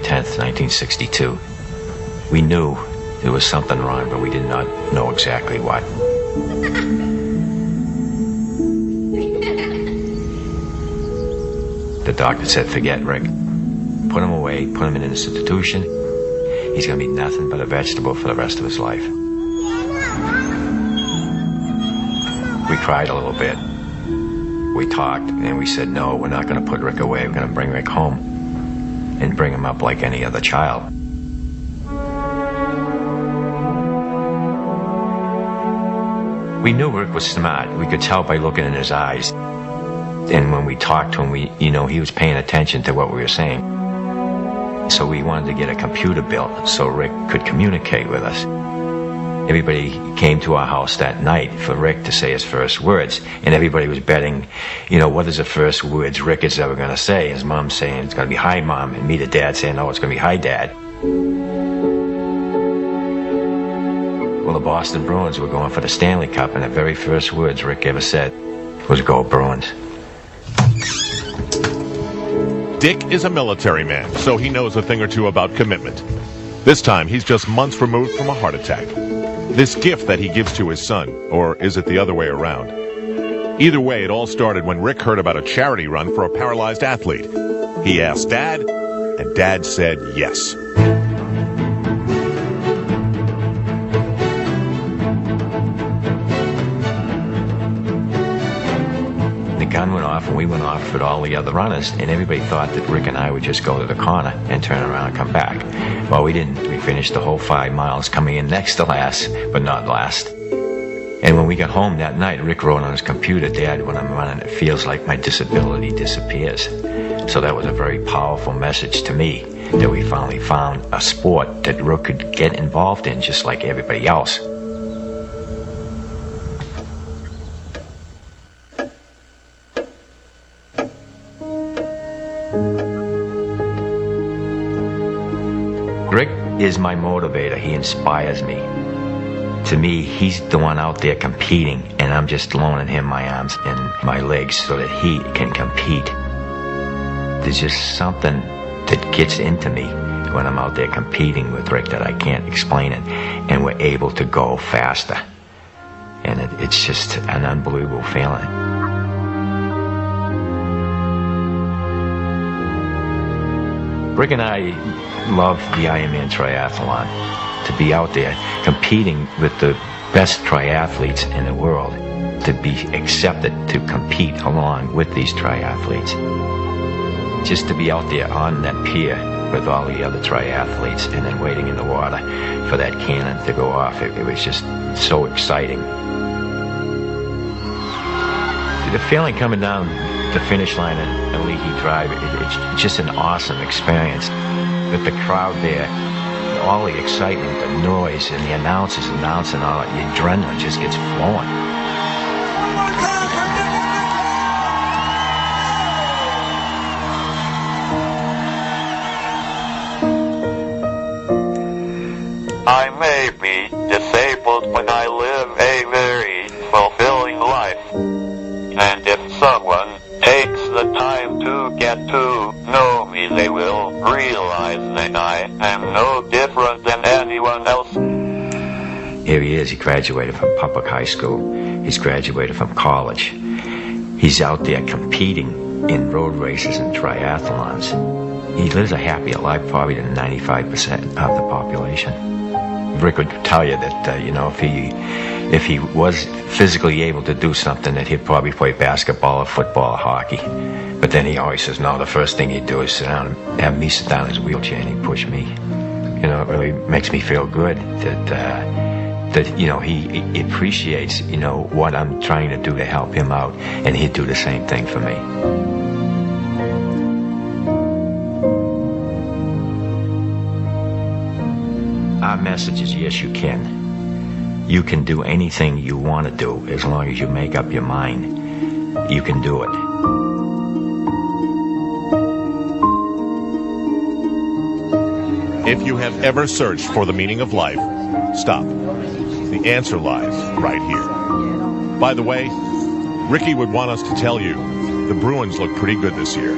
10th, 1962. We knew there was something wrong, but we did not know exactly what. The doctor said, forget Rick. Put him away, put him in an institution. He's going to be nothing but a vegetable for the rest of his life. We cried a little bit. We talked, and we said, no, we're not going to put Rick away. We're going to bring Rick home and bring him up like any other child. We knew Rick was smart. We could tell by looking in his eyes. And when we talked to him, he was paying attention to what we were saying. So we wanted to get a computer built so Rick could communicate with us. Everybody came to our house that night for Rick to say his first words. And everybody was betting, what is the first words Rick is ever going to say? His mom saying, it's going to be, hi, Mom. And me, the dad, saying, no, it's going to be, hi, Dad. Well, the Boston Bruins were going for the Stanley Cup, and the very first words Rick ever said was, go Bruins. Dick is a military man, so he knows a thing or two about commitment. This time, he's just months removed from a heart attack. This gift that he gives to his son, or is it the other way around? Either way, it all started when Rick heard about a charity run for a paralyzed athlete. He asked Dad, and Dad said yes. The gun went off, and we went off with all the other runners, and everybody thought that Rick and I would just go to the corner and turn around and come back. Well, we didn't. We finished the whole 5 miles, coming in next to last, but not last. And when we got home that night, Rick wrote on his computer, Dad, when I'm running, it feels like my disability disappears. So that was a very powerful message to me, that we finally found a sport that Rick could get involved in just like everybody else. Rick is my motivator. He inspires me. To me, he's the one out there competing, and I'm just loaning him my arms and my legs so that he can compete. There's just something that gets into me when I'm out there competing with Rick that I can't explain it, and we're able to go faster. And it's just an unbelievable feeling. Rick and I love the Ironman triathlon. To be out there competing with the best triathletes in the world, to be accepted to compete along with these triathletes. Just to be out there on that pier with all the other triathletes and then waiting in the water for that cannon to go off. It was just so exciting. The feeling coming down the finish line in Leahy Drive, it's just an awesome experience. With the crowd there, all the excitement, the noise, and the announcers announcing, all the adrenaline just gets flowing. I may be disabled, but I live a very fulfilling life. And if someone takes the time to get to know me, they will realize that I am no different than anyone else. Here he is. He graduated from public high school. He's graduated from college. He's out there competing in road races and triathlons. He lives a happier life probably than 95% of the population. Rick would tell you that, if he was physically able to do something, that he'd probably play basketball or football or hockey. But then he always says, no, the first thing he'd do is sit down and have me sit down in his wheelchair and he'd push me. It really makes me feel good that he appreciates, what I'm trying to do to help him out, and he'd do the same thing for me. Our message is, yes, you can. You can do anything you want to do as long as you make up your mind. You can do it. If you have ever searched for the meaning of life, stop. The answer lies right here. By the way, Ricky would want us to tell you, the Bruins look pretty good this year.